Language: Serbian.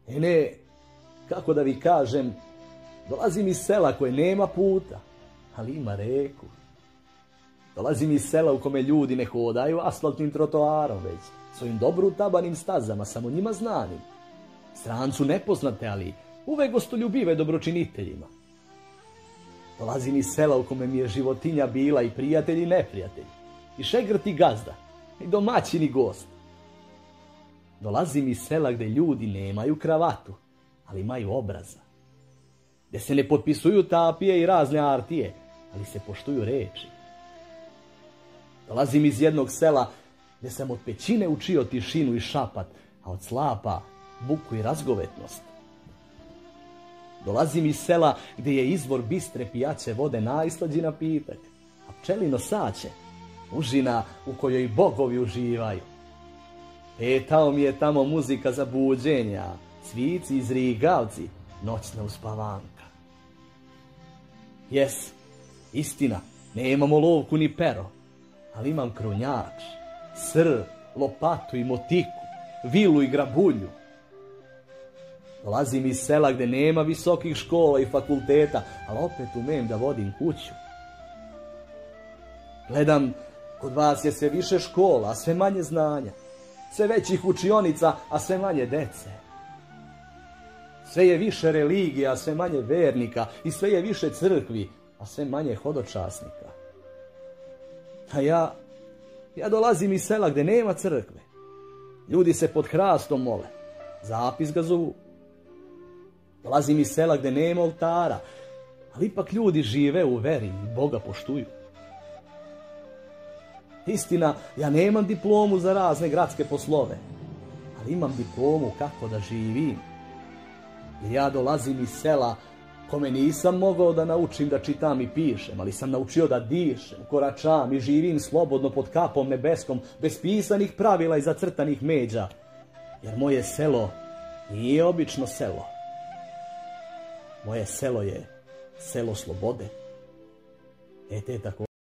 Ne, kako da vi kažem, dolazim iz sela koje nema puta, ali ima reku. Dolazim iz sela u kome ljudi ne hodaju asfaltnim trotoarom, već svojim dobro utabanim stazama, samo njima znanim. Strancu nepoznate, ali uvek gostoljubive dobročiniteljima. Dolazim iz sela u kome mi je životinja bila i prijatelj i neprijatelj, i šegrt i gazda, i domaćin i gost. Dolazim iz sela gde ljudi nemaju kravatu, ali imaju obraza. Gde se ne potpisuju tapije i razne artije, ali se poštuju reči. Dolazim iz jednog sela gde sam od pećine učio tišinu i šapat, a od slapa buku i razgovetnost. Dolazim iz sela gde je izvor bistre pijaće vode najslađi napitak, a pčelino saće užina u kojoj bogovi uživaju. Petao mi je tamo muzika za buđenja, svici i zrigavci, noćna uspavanka. Jes, istina, nemamo lovku ni pero, ali imam krunjač, sr, lopatu i motiku, vilu i grabulju. Dolazim iz sela gde nema visokih škola i fakulteta, ali opet umem da vodim kuću. Gledam, kod vas je sve više škola, a sve manje znanja. Sve većih učionica, a sve manje dece. Sve je više religija, a sve manje vernika. I sve je više crkvi, a sve manje hodočasnika. A ja dolazim iz sela gde nema crkve. Ljudi se pod hrastom mole. Zapis ga zovu. Dolazim iz sela gde nema oltara, ali ipak ljudi žive u veri i Boga poštuju. Istina, ja nemam diplomu za razne gradske poslove, ali imam diplomu kako da živim. Jer ja dolazim iz sela kome nisam mogao da naučim da čitam i pišem, ali sam naučio da dišem, koračam i živim slobodno pod kapom nebeskom, bez pisanih pravila i zacrtanih međa. Jer moje selo nije obično selo. Moje selo je selo slobode. Te tako